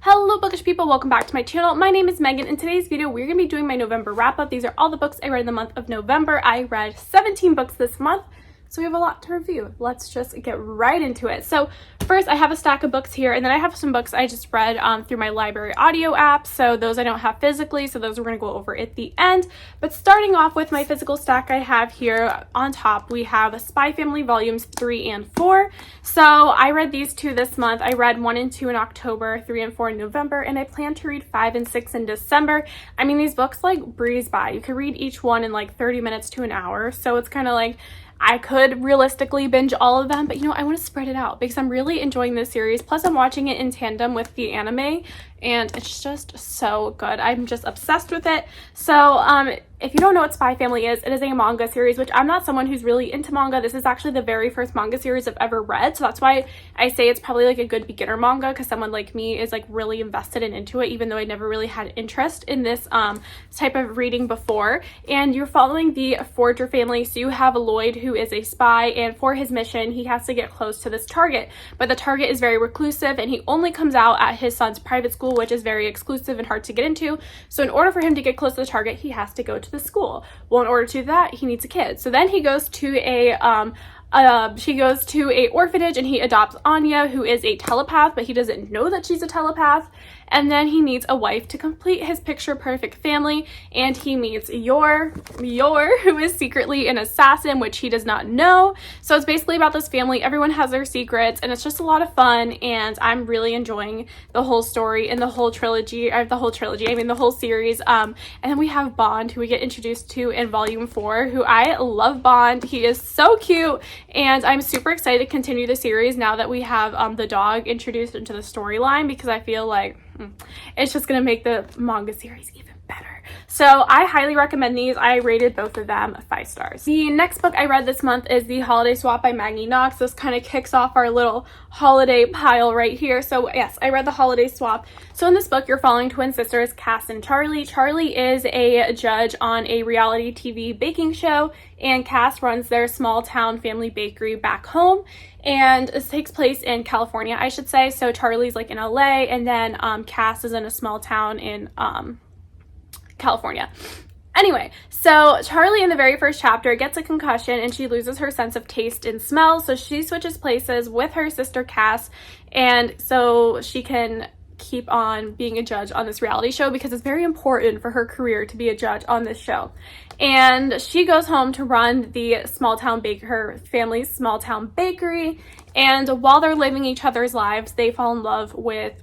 Hello bookish people, welcome back to my channel. My name is Megan. In today's video we're going to be doing my November wrap up. These are all the books I read in the month of November. I read 17 books this month, so we have a lot to review. Let's just get right into it. So first I have a stack of books here, and then I have some books I just read through my library audio app, so those I don't have physically, so those we're going to go over at the end. But starting off with my physical stack I have here, on top we have Spy Family volumes 3 and 4. So I read these two this month. I read 1 and 2 in October, 3 and 4 in November, and I plan to read 5 and 6 in December. I mean, these books like breeze by. You could read each one in like 30 minutes to an hour, so it's kind of like I could realistically binge all of them, but I want to spread it out because I'm really enjoying this series. Plus I'm watching it in tandem with the anime and it's just so good. I'm just obsessed with it. So if you don't know what Spy Family is, it is a manga series, which I'm not someone who's really into manga. This is actually the very first manga series I've ever read, so that's why I say it's probably like a good beginner manga, because someone like me is like really invested and into it, even though I never really had interest in this type of reading before. And you're following the Forger family, so you have Lloyd, who is a spy, and for his mission he has to get close to this target, but the target is very reclusive and he only comes out at his son's private school, which is very exclusive and hard to get into. So in order for him to get close to the target, he has to go to the school. Well, in order to do that, he needs a kid. So then he goes to a orphanage and he adopts Anya, who is a telepath, but he doesn't know that she's a telepath. And then he needs a wife to complete his picture perfect family, and he meets Yor, who is secretly an assassin, which he does not know. So it's basically about this family. Everyone has their secrets and it's just a lot of fun, and I'm really enjoying the whole story and the whole trilogy, I mean the whole series. And then we have Bond, who we get introduced to in volume 4, who I love. Bond, he is so cute, and I'm super excited to continue the series now that we have the dog introduced into the storyline, because I feel like it's just gonna make the manga series even better. So I highly recommend these. I rated both of them 5 stars. The next book I read this month is The Holiday Swap by Maggie Knox. This kind of kicks off our little holiday pile right here. So yes, I read The Holiday Swap. So in this book, you're following twin sisters, Cass and Charlie. Charlie is a judge on a reality TV baking show, and Cass runs their small town family bakery back home. And this takes place in California, I should say. So Charlie's like in LA, and then Cass is in a small town in California. Anyway, so Charlie in the very first chapter gets a concussion and she loses her sense of taste and smell, so she switches places with her sister Cass, and so she can keep on being a judge on this reality show, because it's very important for her career to be a judge on this show. And she goes home to run the her family's small town bakery, and while they're living each other's lives, they fall in love with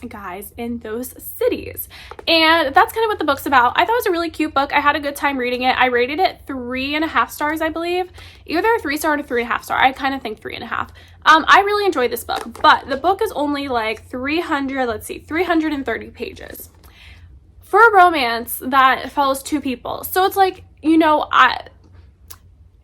guys in those cities. And that's kind of what the book's about. I thought it was a really cute book. I had a good time reading it. I rated it 3.5 stars, I believe. Either a 3-star or a 3.5 star. I kind of think 3.5. I really enjoyed this book, but the book is only like 330 pages. For a romance that follows 2 people. So it's like,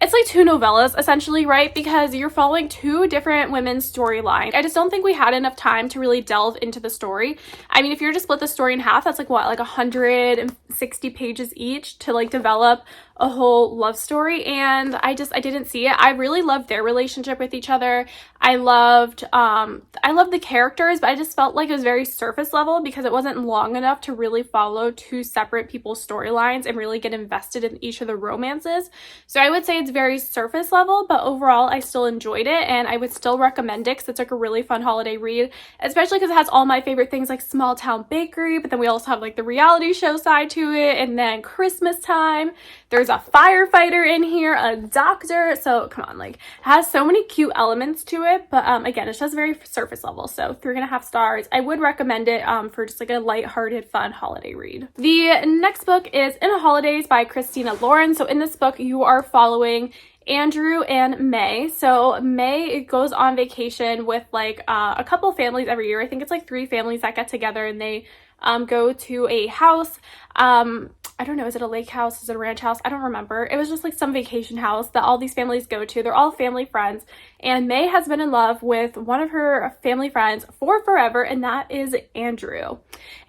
it's like 2 novellas essentially, right? Because you're following 2 different women's storylines. I just don't think we had enough time to really delve into the story. I mean, if you're to split the story in half, that's like what, like 160 pages each to like develop a whole love story, and I didn't see it. I really loved their relationship with each other. I loved the characters, but I just felt like it was very surface level because it wasn't long enough to really follow 2 separate people's storylines and really get invested in each of the romances. So I would say it's very surface level, but overall I still enjoyed it, and I would still recommend it because it's like a really fun holiday read, especially because it has all my favorite things like small town bakery, but then we also have like the reality show side to it, and then Christmas time. There's a firefighter in here, a doctor, so come on, like, it has so many cute elements to it, but again, it's just very surface level, so 3.5 stars. I would recommend it for just like a lighthearted, fun holiday read. The next book is In A Holidaze by Christina Lauren. So in this book, you are following Andrew and May. So May goes on vacation with like a couple families every year. I think it's like 3 families that get together and they go to a house. I don't know, is it a lake house? Is it a ranch house? I don't remember. It was just like some vacation house that all these families go to. They're all family friends. And May has been in love with one of her family friends for forever, and that is Andrew.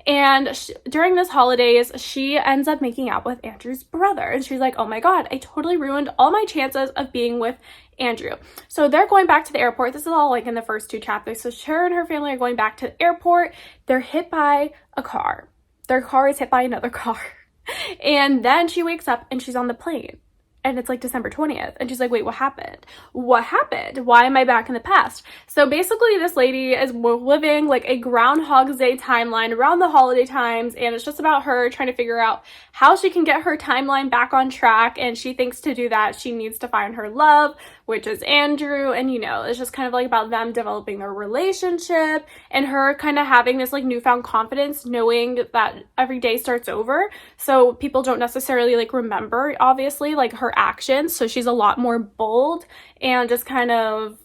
And during this holidays, she ends up making out with Andrew's brother. And she's like, oh my God, I totally ruined all my chances of being with Andrew. So they're going back to the airport. This is all like in the first 2 chapters. So her and her family are going back to the airport. They're hit by a car. Their car is hit by another car. And then she wakes up and she's on the plane. And it's like December 20th. And she's like, wait, what happened? What happened? Why am I back in the past? So basically this lady is living like a Groundhog's Day timeline around the holiday times. And it's just about her trying to figure out how she can get her timeline back on track. And she thinks to do that, she needs to find her love, which is Andrew. And, you know, it's just kind of like about them developing their relationship and her kind of having this like newfound confidence, knowing that every day starts over. So people don't necessarily like remember, obviously, like her actions. So she's a lot more bold and just kind of,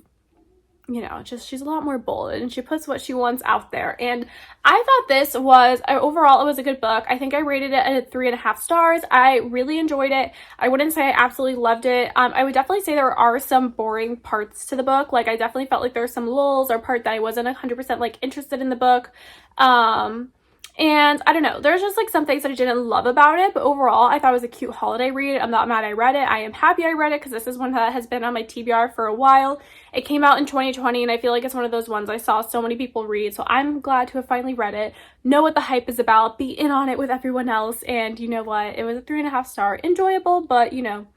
you know, just she's a lot more bold and she puts what she wants out there. And I thought this was overall, it was a good book. I think I rated it at 3.5 stars. I really enjoyed it. I wouldn't say I absolutely loved it. I would definitely say there are some boring parts to the book. Like I definitely felt like there were some lulls or part that I wasn't 100% like interested in the book. And I don't know, there's just like some things that I didn't love about it, but overall I thought it was a cute holiday read. I'm not mad I read it. I am happy I read it because this is one that has been on my TBR for a while. It came out in 2020 and I feel like it's one of those ones I saw so many people read, so I'm glad to have finally read it, know what the hype is about, be in on it with everyone else, and you know what, it was a 3.5 star, enjoyable, but you know,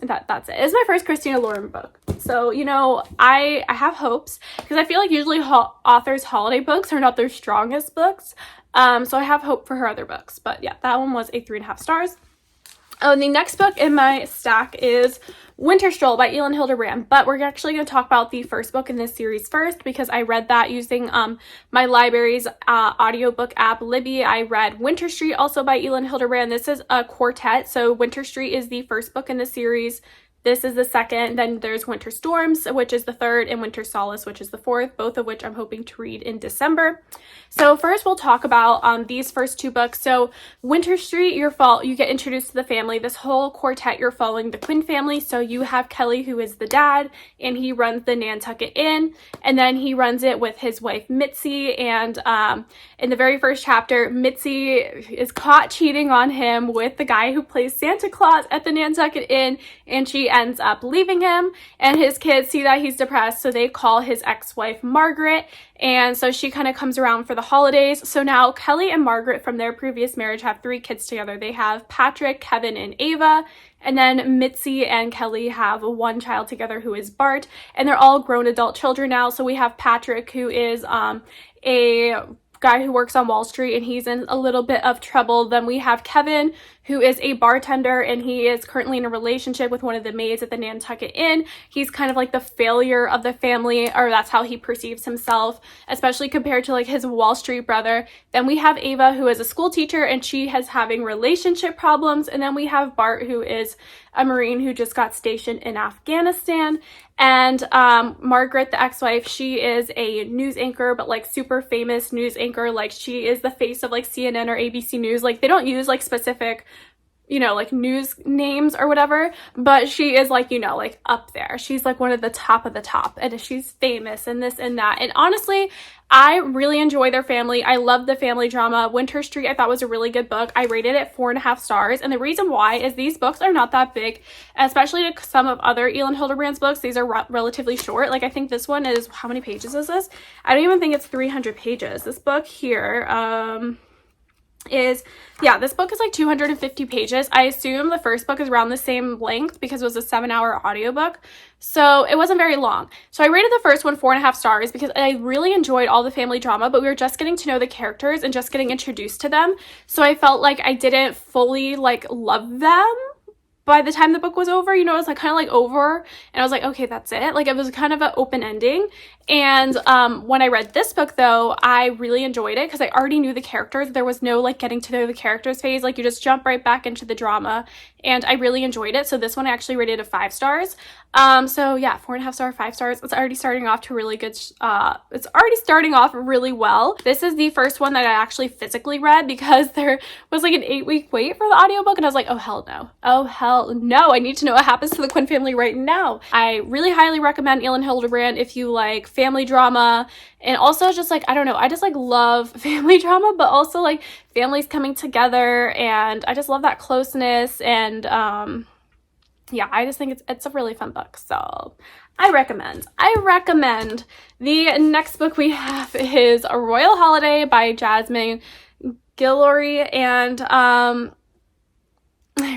that's it. It's my first Christina Lauren book. So, you know, I have hopes because I feel like usually authors' holiday books are not their strongest books. So I have hope for her other books. But yeah, that one was a 3.5 stars. Oh, and the next book in my stack is Winter Stroll by Elin Hilderbrand, but we're actually going to talk about the first book in this series first because I read that using my library's audiobook app, Libby. I read Winter Street, also by Elin Hilderbrand. This is a quartet, so Winter Street is the first book in the series. This is the second. Then there's Winter Storms, which is the third, and Winter Solace, which is the fourth, both of which I'm hoping to read in December. So first we'll talk about these first 2 books. So Winter Street, you get introduced to the family. This whole quartet, you're following the Quinn family. So you have Kelly, who is the dad, and he runs the Nantucket Inn, and then he runs it with his wife Mitzi. And in the very first chapter, Mitzi is caught cheating on him with the guy who plays Santa Claus at the Nantucket Inn, and she ends up leaving him, and his kids see that he's depressed, so they call his ex-wife Margaret, and so she kind of comes around for the holidays. So now Kelly and Margaret from their previous marriage have 3 kids together. They have Patrick, Kevin, and Ava, and then Mitzi and Kelly have 1 child together who is Bart, and they're all grown adult children now. So we have Patrick, who is a guy who works on Wall Street, and he's in a little bit of trouble. Then we have Kevin, who is a bartender, and he is currently in a relationship with one of the maids at the Nantucket Inn. He's kind of like the failure of the family, or that's how he perceives himself, especially compared to like his Wall Street brother. Then we have Ava, who is a school teacher, and she is having relationship problems. And then we have Bart, who is a Marine who just got stationed in Afghanistan. And Margaret, the ex-wife, she is a news anchor, but like super famous news anchor. Like she is the face of like CNN or ABC News. Like they don't use like specific, you know, like news names or whatever, but she is like, you know, like up there. She's like one of the top, and she's famous and this and that. And honestly, I really enjoy their family. I love the family drama. Winter Street I thought was a really good book. I rated it 4.5 stars. And the reason why is these books are not that big, especially to some of other Elin Hilderbrand's books. These are relatively short. Like I think this one is, how many pages is this? I don't even think it's 300 pages. This book here, this book is like 250 pages. I assume the first book is around the same length because it was a 7-hour audiobook, so it wasn't very long. So I rated the first one 4.5 stars because I really enjoyed all the family drama, but we were just getting to know the characters and just getting introduced to them, so I felt like I didn't fully like love them by the time the book was over. You know, it was like kind of like over, and I was like, okay, that's it. Like it was kind of an open ending, And when I read this book, though, I really enjoyed it because I already knew the characters. There was no like getting to know the characters phase. Like you just jump right back into the drama, and I really enjoyed it. So this one I actually rated a 5 stars. So yeah, 4.5 star, 5 stars. It's already starting off to really good. It's already starting off really well. This is the first one that I actually physically read because there was like an 8-week wait for the audiobook, and I was like, oh hell no, oh hell no, I need to know what happens to the Quinn family right now. I really highly recommend Elin Hilderbrand if you like family drama, and also just like, I don't know, I just like love family drama, but also like families coming together, and I just love that closeness. And yeah, I just think it's a really fun book, so I recommend. The next book we have is A Royal Holiday by Jasmine Guillory, and I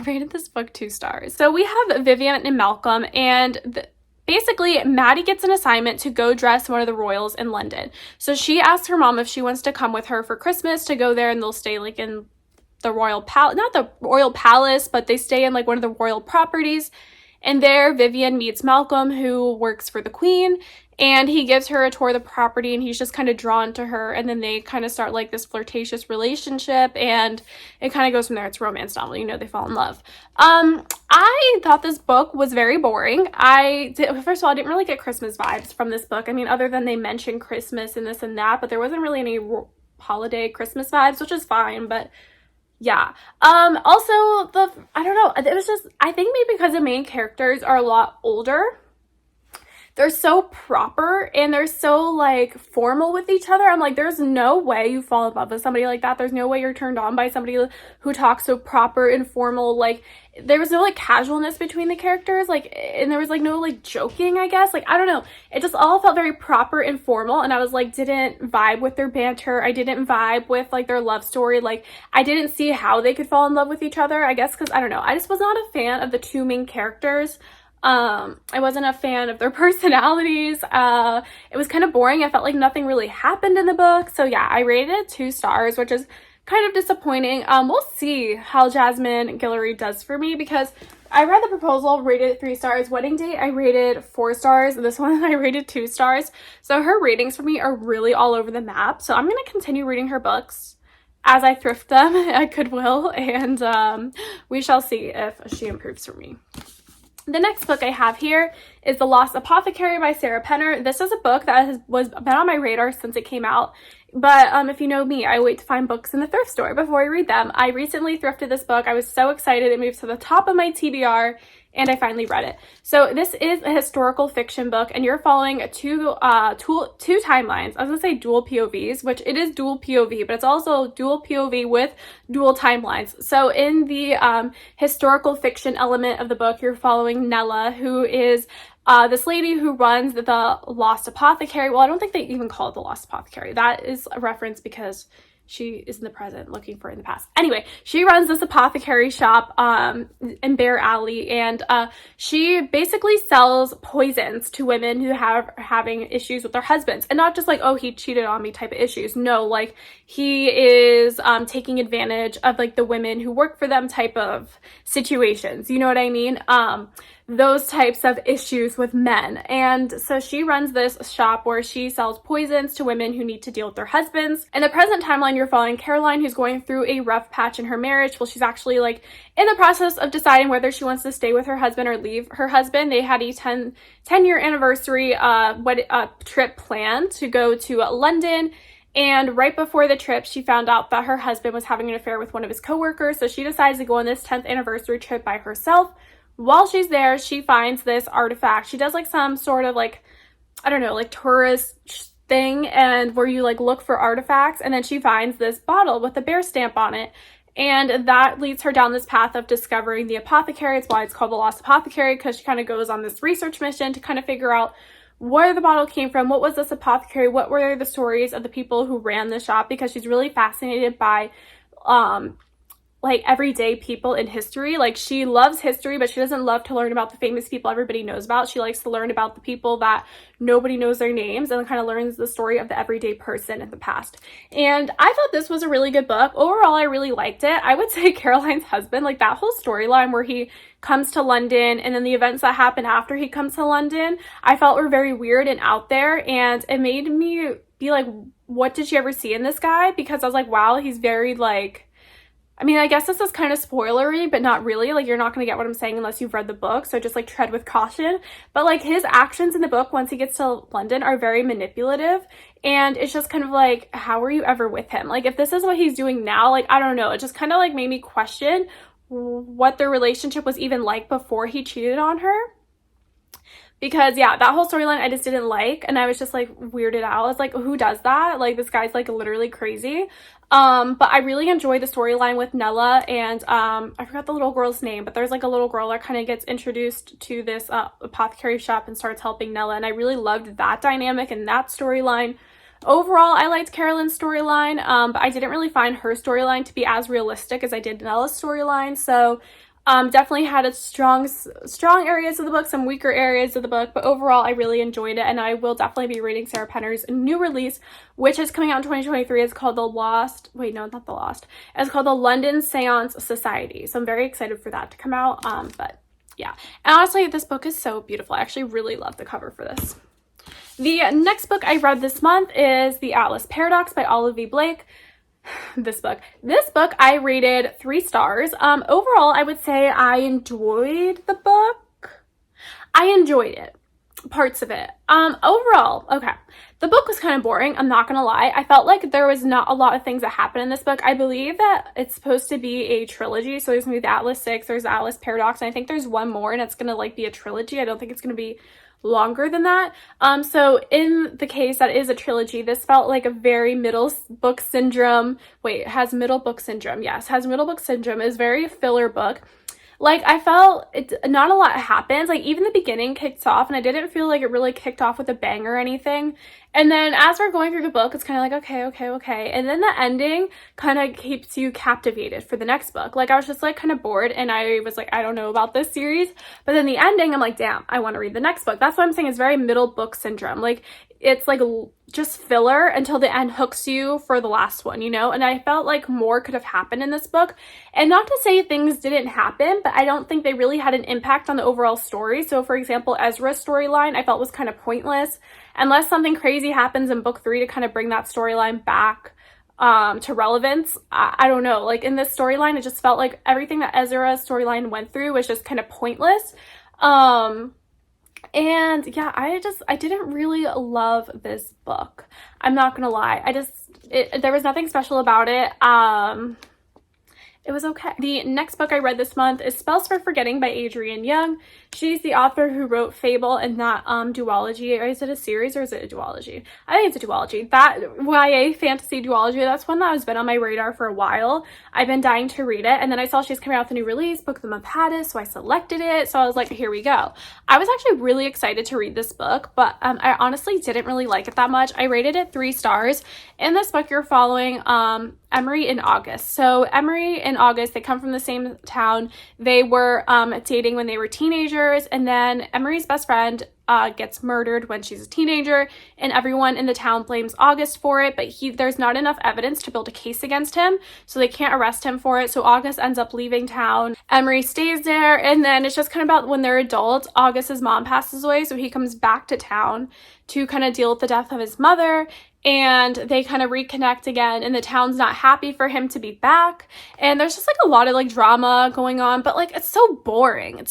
rated this book 2 stars. So we have Vivian and Malcolm, and basically Maddie gets an assignment to go dress one of the royals in London. So she asks her mom if she wants to come with her for Christmas to go there, and they'll stay like in the royal palace, not the royal palace, but they stay in like one of the royal properties. And there Vivian meets Malcolm, who works for the Queen, and he gives her a tour of the property, and he's just kind of drawn to her, and then they kind of start like this flirtatious relationship, and it kind of goes from there. It's a romance novel, you know, they fall in love. I thought this book was very boring. First of all, I didn't really get Christmas vibes from this book. I mean, other than they mentioned Christmas and this and that, but there wasn't really any holiday Christmas vibes, which is fine, but yeah. Also, I don't know, it was just, I think maybe because the main characters are a lot older, they're so proper and they're so like formal with each other. I'm like, there's no way you fall in love with somebody like that. There's no way you're turned on by somebody who talks so proper and formal. Like there was no like casualness between the characters, like, and there was like no like joking, I guess. Like, I don't know, it just all felt very proper and formal, and I was like, didn't vibe with their banter. I didn't vibe with like their love story. Like I didn't see how they could fall in love with each other, I guess, because I don't know, I just was not a fan of the 2 main characters. I wasn't a fan of their personalities. It was kind of boring. I felt like nothing really happened in the book. So yeah, I rated it 2 stars, which is kind of disappointing. We'll see how Jasmine Guillory does for me, because I read The Proposal, rated it 3 stars. Wedding Date, I rated 4 stars. This one I rated 2 stars. So her ratings for me are really all over the map. So I'm going to continue reading her books as I thrift them at Goodwill, and we shall see if she improves for me. The next book I have here is The Lost Apothecary by Sarah Penner. This is a book that has been on my radar since it came out. But if you know me, I wait to find books in the thrift store before I read them. I recently thrifted this book. I was so excited. It moved to the top of my TBR, and I finally read it. So this is a historical fiction book, and you're following two timelines. I was gonna say dual POVs, which it is dual POV, but it's also dual POV with dual timelines. So in the historical fiction element of the book, you're following Nella, who is this lady who runs the Lost Apothecary. Well, I don't think they even call it the Lost Apothecary. That is a reference because she is in the present looking for it in the past. Anyway, she runs this apothecary shop in Bear Alley, and she basically sells poisons to women who having issues with their husbands. And not just like, oh, he cheated on me type of issues. No, like he is taking advantage of like the women who work for them type of situations. You know what I mean? Those types of issues with men. And so she runs this shop where she sells poisons to women who need to deal with their husbands. In the present timeline, you're following Caroline, who's going through a rough patch in her marriage. Well, she's actually like in the process of deciding whether she wants to stay with her husband or leave her husband. They had a 10-year anniversary trip planned to go to London. And right before the trip, she found out that her husband was having an affair with one of his coworkers. So she decides to go on this 10th anniversary trip by herself. While she's there, she finds this artifact. She does like some sort of like, I don't know, like tourist thing, and where you like look for artifacts, and then she finds this bottle with a bear stamp on it. And that leads her down this path of discovering the apothecary. It's why it's called The Lost Apothecary, because she kind of goes on this research mission to kind of figure out where the bottle came from, what was this apothecary, what were the stories of the people who ran the shop, because she's really fascinated by like everyday people in history. Like she loves history, but she doesn't love to learn about the famous people everybody knows about. She likes to learn about the people that nobody knows their names, and kind of learns the story of the everyday person in the past. And I thought this was a really good book. Overall, I really liked it. I would say Caroline's husband, like that whole storyline where he comes to London and then the events that happen after he comes to London, I felt were very weird and out there, and it made me be like, what did she ever see in this guy? Because I was like, wow, he's very like, I mean, I guess this is kind of spoilery, but not really. Like, you're not going to get what I'm saying unless you've read the book, so just, like, tread with caution. But, like, his actions in the book once he gets to London are very manipulative, and it's just kind of like, how were you ever with him? Like, if this is what he's doing now, like, I don't know. It just kind of, like, made me question what their relationship was even like before he cheated on her. Because, yeah, that whole storyline I just didn't like, and I was just, like, weirded out. I was like, who does that? Like, this guy's, like, literally crazy. But I really enjoyed the storyline with Nella, and I forgot the little girl's name, but there's, like, a little girl that kind of gets introduced to this apothecary shop and starts helping Nella, and I really loved that dynamic and that storyline. Overall, I liked Caroline's storyline, but I didn't really find her storyline to be as realistic as I did Nella's storyline, so definitely had its strong areas of the book, some weaker areas of the book, but overall I really enjoyed it, and I will definitely be reading Sarah Penner's new release, which is coming out in 2023. It's called It's called the London Seance Society, so I'm very excited for that to come out. But yeah, and honestly, this book is so beautiful. I actually really love the cover for this. The next book I read this month is The Atlas Paradox by Olive V. Blake. This book I rated 3 stars. Overall, I would say I enjoyed the book. I enjoyed it, parts of it. Overall, okay, the book was kind of boring, I'm not gonna lie. I felt like there was not a lot of things that happened in this book. I believe that it's supposed to be a trilogy, so there's gonna be the Atlas 6, there's the Atlas Paradox, and I think there's one more, and it's gonna like be a trilogy. I don't think it's gonna be longer than that. So in the case that is a trilogy, this felt like a very middle book syndrome. Wait, it has middle book syndrome. Yes, has middle book syndrome. Is very filler book. Like, I felt not a lot happens. Like, even the beginning kicks off, and I didn't feel like it really kicked off with a bang or anything. And then as we're going through the book, it's kind of like, okay. And then the ending kind of keeps you captivated for the next book. Like, I was just, like, kind of bored, and I was like, I don't know about this series. But then the ending, I'm like, damn, I want to read the next book. That's what I'm saying is very middle book syndrome. Like, it's, like, just filler until the end hooks you for the last one, you know? And I felt like more could have happened in this book. And not to say things didn't happen, but I don't think they really had an impact on the overall story. So, for example, Ezra's storyline I felt was kind of pointless. Unless something crazy happens in book 3 to kind of bring that storyline back to relevance. I don't know. Like, in this storyline, it just felt like everything that Ezra's storyline went through was just kind of pointless. And yeah, I didn't really love this book. I'm not gonna lie. There was nothing special about it. It was okay. The next book I read this month is Spells for Forgetting by Adrienne Young. She's the author who wrote Fable and that duology. Or is it a series or is it a duology? I think it's a duology. That YA fantasy duology, that's one that has been on my radar for a while. I've been dying to read it, and then I saw she's coming out with a new release, Book of the Month had it, so I selected it. So I was like, here we go. I was actually really excited to read this book, but I honestly didn't really like it that much. I rated it 3 stars. In this book, you're following Emery and August. So Emery and August, they come from the same town. They were dating when they were teenagers, and then Emery's best friend gets murdered when she's a teenager, and everyone in the town blames August for it, but there's not enough evidence to build a case against him, so they can't arrest him for it. So August ends up leaving town. Emery stays there, and then it's just kind of about when they're adults, August's mom passes away, so he comes back to town to kind of deal with the death of his mother, and they kind of reconnect again, and the town's not happy for him to be back, and there's just like a lot of like drama going on, but like it's so boring.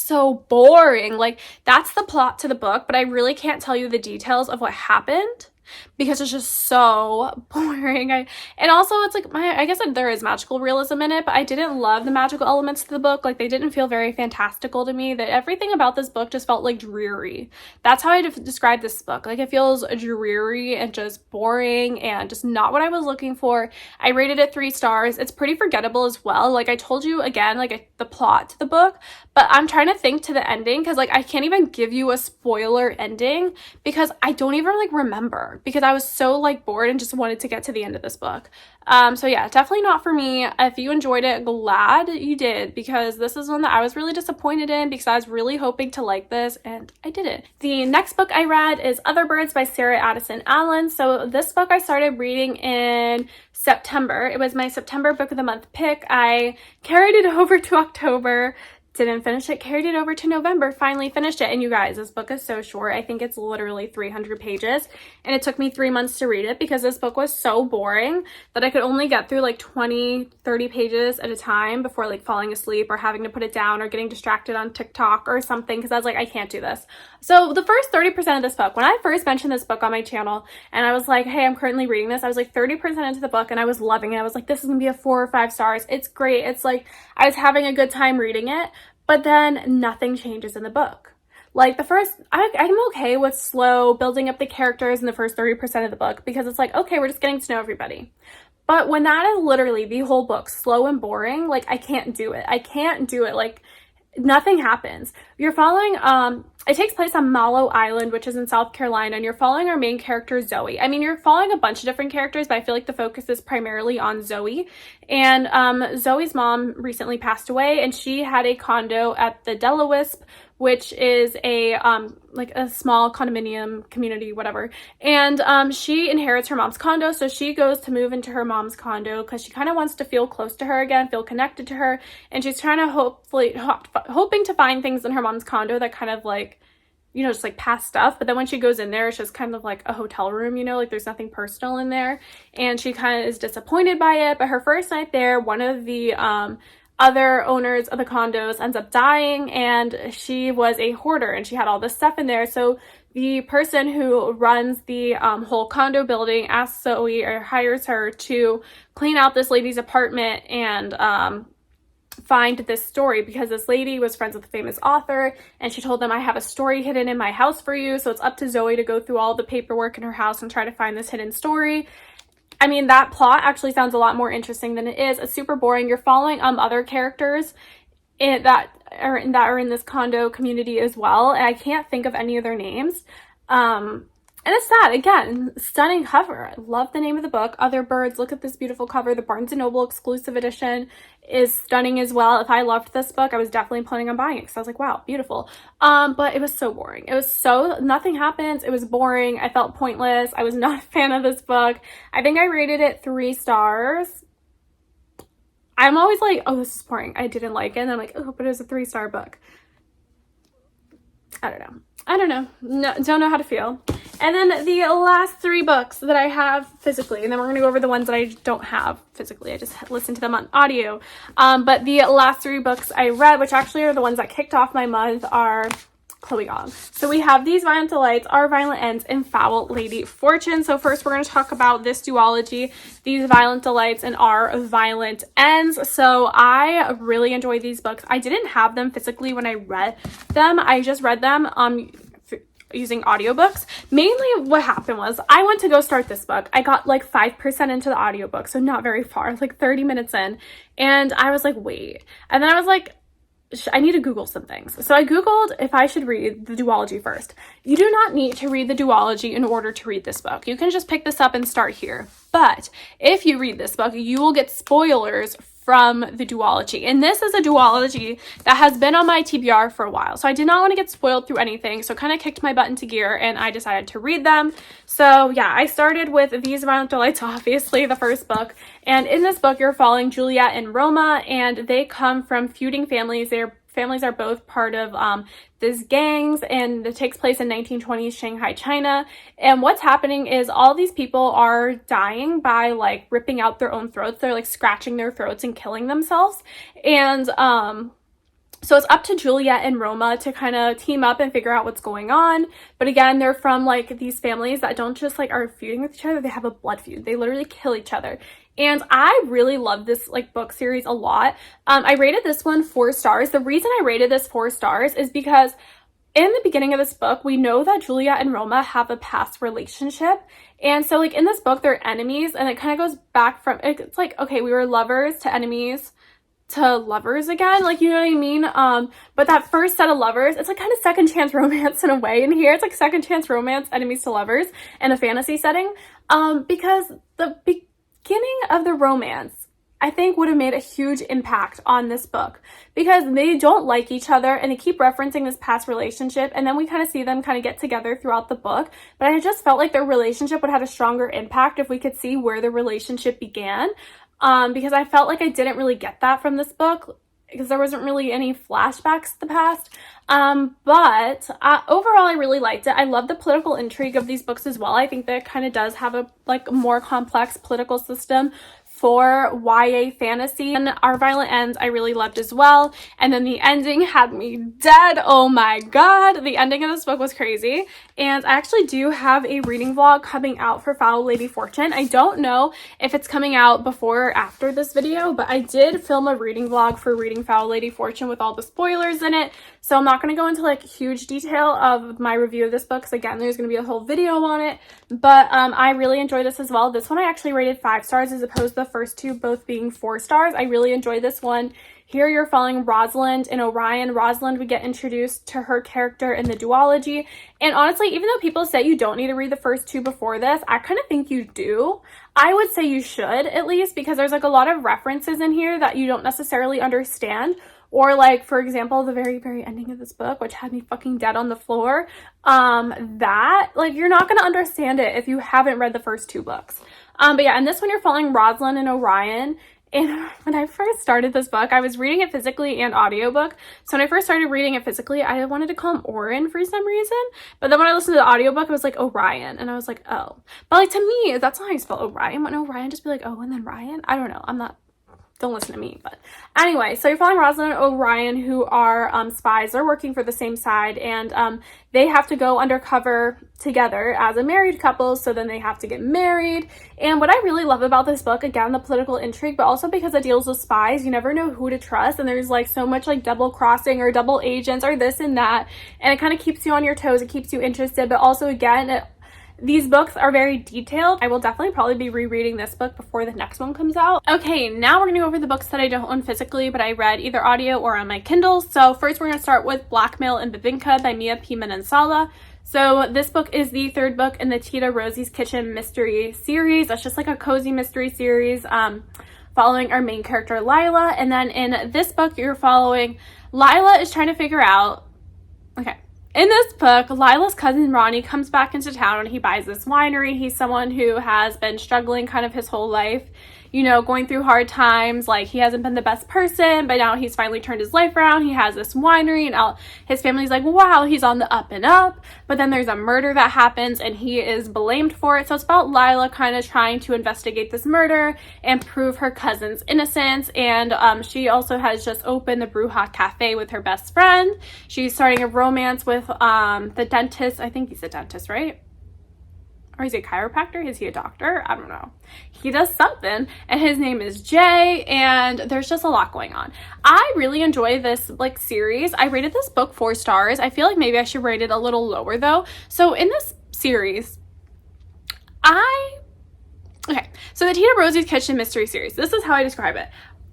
Like, that's the plot to the book, but I really can't tell you the details of what happened because it's just so boring. And also it's like, I guess there is magical realism in it, but I didn't love the magical elements to the book. Like, they didn't feel very fantastical to me. That everything about this book just felt like dreary. That's how I describe this book. Like, it feels dreary and just boring and just not what I was looking for. I rated it 3 stars. It's pretty forgettable as well. Like, I told you again, like the plot to the book, but I'm trying to think to the ending because like I can't even give you a spoiler ending because I don't even like remember, because I was so like bored and just wanted to get to the end of this book. So yeah, definitely not for me. If you enjoyed it, glad you did, because this is one that I was really disappointed in because I was really hoping to like this and I didn't. The next book I read is Other Birds by Sarah Addison Allen. So this book I started reading in September. It was my September book of the month pick. I carried it over to October. Didn't finish it, carried it over to November, finally finished it. And you guys, this book is so short. I think it's literally 300 pages. And it took me 3 months to read it because this book was so boring that I could only get through like 20, 30 pages at a time before like falling asleep or having to put it down or getting distracted on TikTok or something, because I was like, I can't do this. So the first 30% of this book, when I first mentioned this book on my channel and I was like, hey, I'm currently reading this, I was like 30% into the book and I was loving it. I was like, this is gonna be a 4 or 5 stars. It's great. It's like, I was having a good time reading it. But then nothing changes in the book. Like the first, I'm okay with slow building up the characters in the first 30% of the book because it's like, okay, we're just getting to know everybody. But when that is literally the whole book, slow and boring, like I can't do it. I can't do it. Like nothing happens. You're following, it takes place on Mallow Island, which is in South Carolina, and you're following our main character, Zoe. I mean, you're following a bunch of different characters, but I feel like the focus is primarily on Zoe. And Zoe's mom recently passed away, and she had a condo at the Delawisp, which is a like a small condominium community, whatever. And she inherits her mom's condo, so she goes to move into her mom's condo because she kind of wants to feel close to her again, feel connected to her, and she's trying to hoping to find things in her mom's condo that kind of like, you know, just like past stuff. But then when she goes in there, it's just kind of like a hotel room, you know, like there's nothing personal in there, and she kind of is disappointed by it. But her first night there, one of the other owners of the condos ends up dying, and she was a hoarder and she had all this stuff in there. So the person who runs the whole condo building asks Zoe, or hires her, to clean out this lady's apartment and find this story, because this lady was friends with a famous author and she told them, I have a story hidden in my house for you. So it's up to Zoe to go through all the paperwork in her house and try to find this hidden story. I mean, that plot actually sounds a lot more interesting than it is. It's super boring. You're following other characters that are in this condo community as well, and I can't think of any of their names. And it's sad. Again, stunning cover. I love the name of the book, Other Birds. Look at this beautiful cover. The Barnes & Noble exclusive edition is stunning as well. If I loved this book, I was definitely planning on buying it because I was like, wow, beautiful. But it was so boring. It was so, nothing happens. It was boring. I felt pointless. I was not a fan of this book. I think I rated it 3 stars. I'm always like, oh, this is boring. I didn't like it. And I'm like, oh, but it was a 3-star book. I don't know. No, don't know how to feel. And then the last 3 books that I have physically, and then we're going to go over the ones that I don't have physically. I just listened to them on audio. But the last 3 books I read, which actually are the ones that kicked off my month, are Chloe Gong. So we have These Violent Delights, Our Violent Ends, and Foul Lady Fortune. So first we're going to talk about this duology, These Violent Delights and Our Violent Ends. So I really enjoyed these books. I didn't have them physically when I read them. I just read them using audiobooks. Mainly what happened was I went to go start this book. I got like 5% into the audiobook, so not very far, like 30 minutes in. And I was like, wait. And then I was like, I need to Google some things. So I Googled if I should read the duology first. You do not need to read the duology in order to read this book. You can just pick this up and start here. But if you read this book, you will get spoilers from the duology. And this is a duology that has been on my TBR for a while. So I did not want to get spoiled through anything. So kind of kicked my butt into gear and I decided to read them. So yeah, I started with These Violent Delights, obviously the first book. And in this book, you're following Juliet and Roma, and they come from feuding families. Their families are both part of these gangs, and it takes place in 1920s Shanghai, China. And what's happening is all these people are dying by like ripping out their own throats. They're like scratching their throats and killing themselves. And so it's up to Juliet and Roma to kind of team up and figure out what's going on. But again, they're from like these families that don't just like are feuding with each other. They have a blood feud. They literally kill each other. And I really love this like book series a lot. I rated this one 4 stars. The reason I rated this 4 stars is because in the beginning of this book, we know that Juliet and Roma have a past relationship. And so like in this book, they're enemies, and it kind of goes back from, it's like, okay, we were lovers to enemies to lovers again, like, you know what I mean? But that first set of lovers, it's like kind of second chance romance in a way in here. It's like second chance romance, enemies to lovers in a fantasy setting, because the beginning of the romance, I think, would have made a huge impact on this book, because they don't like each other and they keep referencing this past relationship, and then we kind of see them kind of get together throughout the book. But I just felt like their relationship would have a stronger impact if we could see where the relationship began, because I felt like I didn't really get that from this book, because there wasn't really any flashbacks to the past. But overall, I really liked it. I love the political intrigue of these books as well. I think that it kind of does have a more complex political system for YA fantasy. And Our Violent Ends I really loved as well. And then the ending had me dead. Oh my god, the ending of this book was crazy. And I actually do have a reading vlog coming out for Foul Lady Fortune. I don't know if it's coming out before or after this video, but I did film a reading vlog for reading Foul Lady Fortune with all the spoilers in it. So I'm not going to go into like huge detail of my review of this book, because again, there's going to be a whole video on it. But I really enjoyed this as well. This one I actually rated 5 stars as opposed to the first two both being 4 stars. I really enjoyed this one. Here you're following Rosalind and Orion. Rosalind, we get introduced to her character in the duology. And honestly, even though people say you don't need to read the first 2 before this, I kind of think you do. I would say you should, at least, because there's like a lot of references in here that you don't necessarily understand. Or like, for example, the very, very ending of this book, which had me fucking dead on the floor, that, like, you're not going to understand it if you haven't read the first 2 books. But yeah, and this one you're following Rosalind and Orion. And when I first started this book, I was reading it physically and audiobook. So when I first started reading it physically, I wanted to call him Orin for some reason. But then when I listened to the audiobook, it was like Orion. And I was like, oh. But like, to me, that's not how you spell Orion. Wouldn't Orion just be like, oh, and then Ryan? I don't know. Don't listen to me. But anyway, so you're following Rosalind and Orion, who are spies. They're working for the same side, and they have to go undercover together as a married couple, so then they have to get married. And what I really love about this book, again, the political intrigue, but also because it deals with spies, you never know who to trust, and there's like so much like double crossing or double agents or this and that, and it kind of keeps you on your toes. It keeps you interested, but also, again, these books are very detailed. I will definitely probably be rereading this book before the next one comes out. Okay, now we're going to go over the books that I don't own physically, but I read either audio or on my Kindle. So first we're going to start with Blackmail Bibingka by Mia P. Manansala. So this book is the 3rd book in the Tita Rosie's Kitchen mystery series. That's just like a cozy mystery series following our main character Lila. And then in this book you're following Lila is trying to figure out, okay, in this book, Lila's cousin Ronnie comes back into town and he buys this winery. He's someone who has been struggling kind of his whole life, you know, going through hard times. Like, he hasn't been the best person, but now he's finally turned his life around. He has this winery, and his family's like, wow, he's on the up and up. But then there's a murder that happens and he is blamed for it. So it's about Lila kind of trying to investigate this murder and prove her cousin's innocence. And she also has just opened the Bruja Cafe with her best friend. She's starting a romance with the dentist. I think he's a dentist, right? Or is he a chiropractor? Is he a doctor? I don't know. He does something, and his name is Jay, and there's just a lot going on. I really enjoy this like series. I rated this book 4 stars. I feel like maybe I should rate it a little lower though. So in this series, okay, so the Tita Rosie's Kitchen mystery series, this is how I describe it.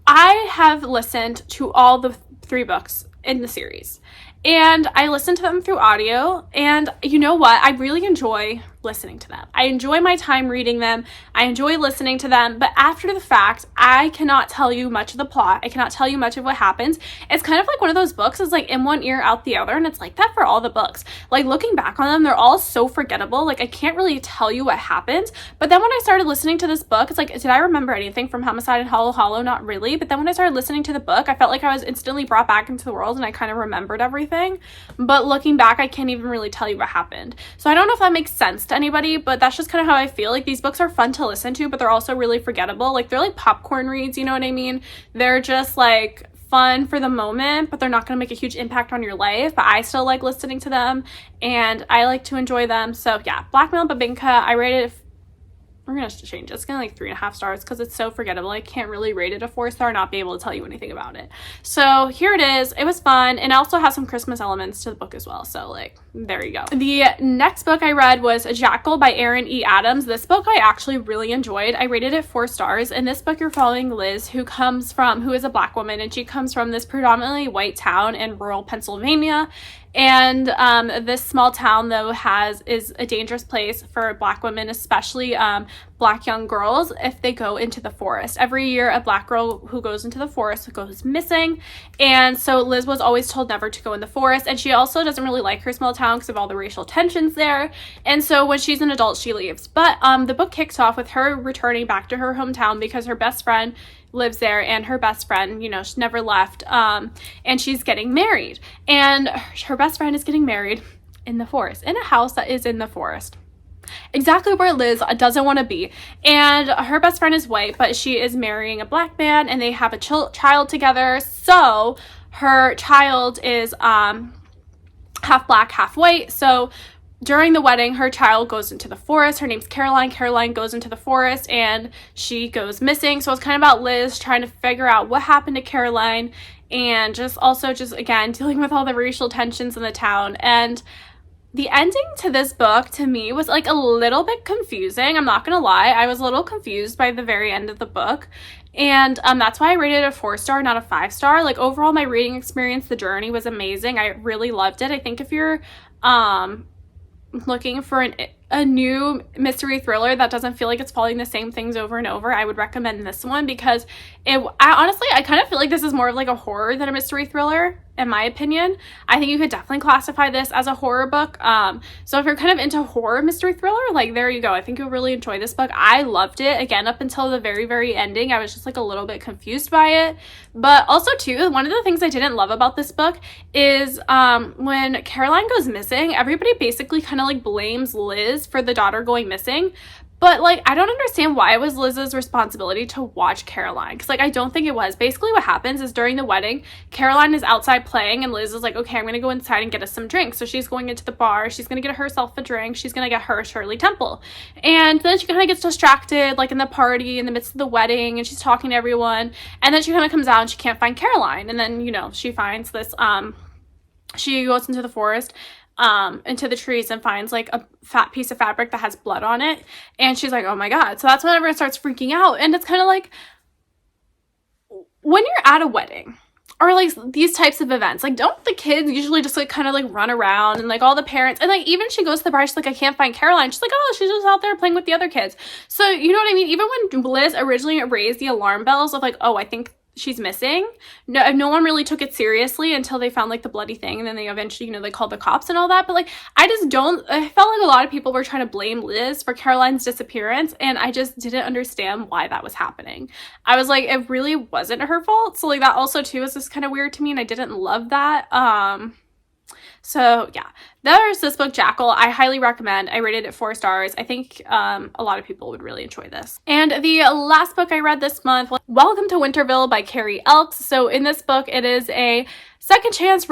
I have listened to all the 3 books in the series, and I listened to them through audio, and you know what? I really enjoy listening to them. I enjoy my time reading them. I enjoy listening to them, but after the fact, I cannot tell you much of the plot. I cannot tell you much of what happens. It's kind of like one of those books is like in one ear, out the other, and it's like that for all the books. Like, looking back on them, they're all so forgettable. Like, I can't really tell you what happened, but then when I started listening to this book, it's like, did I remember anything from Homicide and Hollow Hollow? Not really, but then when I started listening to the book, I felt like I was instantly brought back into the world and I kind of remembered everything, but looking back, I can't even really tell you what happened. So I don't know if that makes sense to anybody, but that's just kind of how I feel. Like, these books are fun to listen to, but they're also really forgettable. Like, they're like popcorn reads, you know what I mean? They're just like fun for the moment, but they're not going to make a huge impact on your life. But I still like listening to them and I like to enjoy them. So yeah, Blackmail Bibingka, I rated, we're going to change it. It's going to like 3.5 stars because it's so forgettable. I can't really rate it a 4-star, not be able to tell you anything about it. So here it is. It was fun, and it also has some Christmas elements to the book as well. So like, there you go. The next book I read was Jackal by Erin E. Adams. This book I actually really enjoyed. I rated it 4 stars. In this book, you're following Liz, who is a Black woman, and she comes from this predominantly white town in rural Pennsylvania. And this small town, though, is a dangerous place for Black women, especially Black young girls, if they go into the forest. Every year, a Black girl who goes into the forest goes missing. And so Liz was always told never to go in the forest. And she also doesn't really like her small town because of all the racial tensions there. And so when she's an adult, she leaves. But the book kicks off with her returning back to her hometown because her best friend lives there, and her best friend, she never left, and she's getting married, and her best friend is getting married in the forest, in a house that is in the forest, exactly where Liz doesn't want to be. And her best friend is white, but she is marrying a Black man, and they have a child together. So her child is half Black, half white. So during the wedding, her child goes into the forest. Her name's Caroline. Caroline goes into the forest and she goes missing. So it's kind of about Liz trying to figure out what happened to Caroline, and just again dealing with all the racial tensions in the town. And the ending to this book, to me, was like a little bit confusing. I'm not gonna lie. I was a little confused by the very end of the book. And that's why I rated it a 4-star, not a 5-star. Like, overall, my reading experience, the journey was amazing. I really loved it. I think if you're looking for a new mystery thriller that doesn't feel like it's following the same things over and over, I would recommend this one, because I kind of feel like this is more of like a horror than a mystery thriller, in my opinion. I think you could definitely classify this as a horror book. So if you're kind of into horror mystery thriller, like, there you go. I think you'll really enjoy this book. I loved it. Again, up until the very, very ending, I was just like a little bit confused by it. But also too, one of the things I didn't love about this book is when Caroline goes missing, everybody basically kind of like blames Liz for the daughter going missing. But, like, I don't understand why it was Liz's responsibility to watch Caroline. Because, like, I don't think it was. Basically what happens is during the wedding, Caroline is outside playing, and Liz is like, okay, I'm going to go inside and get us some drinks. So she's going into the bar. She's going to get herself a drink. She's going to get her Shirley Temple. And then she kind of gets distracted, like, in the party, in the midst of the wedding, and she's talking to everyone. And then she kind of comes out and she can't find Caroline. And then, she finds this, she goes into the forest, into the trees, and finds like a fat piece of fabric that has blood on it, and she's like, oh my god. So that's when everyone starts freaking out. And it's kind of like, when you're at a wedding or like these types of events, like, don't the kids usually just like kind of like run around, and like all the parents, and like even she goes to the bar, she's like, I can't find Caroline. She's like, oh, she's just out there playing with the other kids. So you know what I mean? Even when Liz originally raised the alarm bells of like, oh, I think she's missing, no one really took it seriously until they found like the bloody thing, and then they eventually, they called the cops and all that. But like, I felt like a lot of people were trying to blame Liz for Caroline's disappearance, and I just didn't understand why that was happening. I was like, it really wasn't her fault. So like, that also too is just kind of weird to me, and I didn't love that. So yeah, there's this book, Jackal. I highly recommend. I rated it 4 stars. I think a lot of people would really enjoy this. And the last book I read this month was Welcome to Winterville by Carrie Elks. So in this book, it is a second chance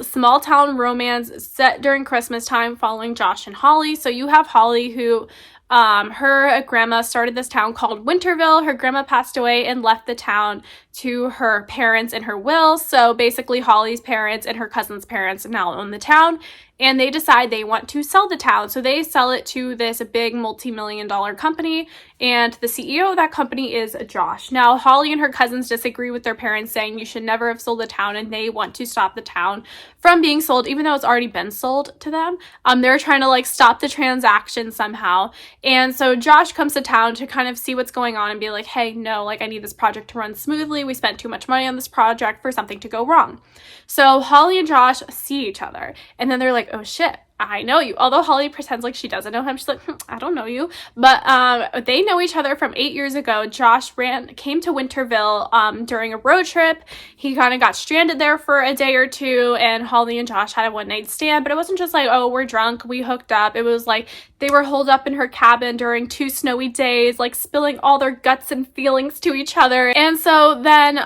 small town romance set during Christmas time, following Josh and Holly. So you have Holly, who her grandma started this town called Winterville. Her grandma passed away and left the town to her parents in her will. So basically Holly's parents and her cousin's parents now own the town, and they decide they want to sell the town. So they sell it to this big multi-million-dollar company, and the CEO of that company is Josh. Now, Holly and her cousins disagree with their parents, saying you should never have sold the town, and they want to stop the town from being sold, even though it's already been sold to them. They're trying to like stop the transaction somehow. And so Josh comes to town to kind of see what's going on and be like, hey, no, like, I need this project to run smoothly. We spent too much money on this project for something to go wrong. So Holly and Josh see each other, and then they're like, oh shit, I know you. Although Holly pretends like she doesn't know him. She's like, I don't know you. But they know each other from 8 years ago. Josh came to Winterville during a road trip. He kind of got stranded there for a day or two, and Holly and Josh had a one-night stand. But it wasn't just like, oh, we're drunk, we hooked up. It was like they were holed up in her cabin during 2 snowy days, like spilling all their guts and feelings to each other. And so then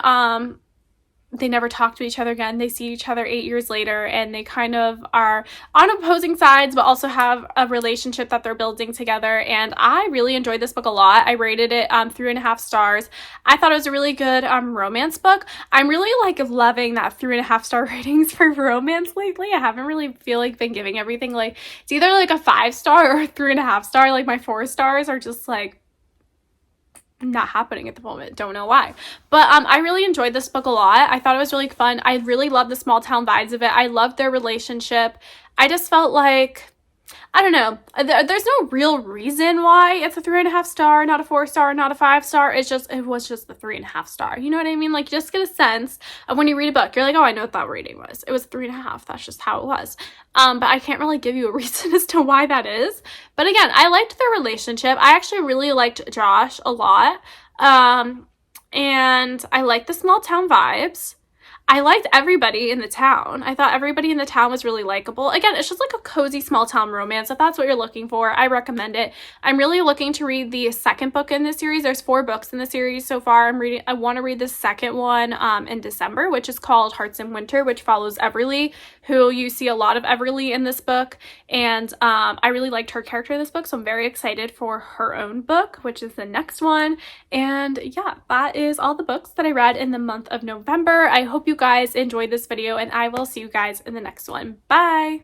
they never talk to each other again. They see each other 8 years later, and they kind of are on opposing sides, but also have a relationship that they're building together. And I really enjoyed this book a lot. I rated it 3.5 stars. I thought it was a really good romance book. I'm really like loving that 3.5 star ratings for romance lately. I haven't really feel like been giving everything like, it's either like a 5 star or a 3.5 star. Like my 4 stars are just like not happening at the moment. Don't know why. But I really enjoyed this book a lot. I thought it was really fun. I really loved the small town vibes of it. I loved their relationship. I just felt like, I don't know, there's no real reason why it's a 3.5 star, not a 4 star, not a 5 star. It was just the 3.5 star. You know what I mean? Like, just get a sense of when you read a book, you're like, oh, I know what that rating was. It was 3.5. That's just how it was. But I can't really give you a reason as to why that is. But again, I liked their relationship. I actually really liked Josh a lot. And I liked the small town vibes. I liked everybody in the town. I thought everybody in the town was really likable. Again, it's just like a cozy small town romance. If that's what you're looking for, I recommend it. I'm really looking to read the second book in the series. There's 4 books in the series so far. I want to read the second one in December, which is called Hearts in Winter, which follows Everly, who you see a lot of Everly in this book. And I really liked her character in this book, so I'm very excited for her own book, which is the next one. And yeah, that is all the books that I read in the month of November. I hope you guys enjoyed this video, and I will see you guys in the next one. Bye!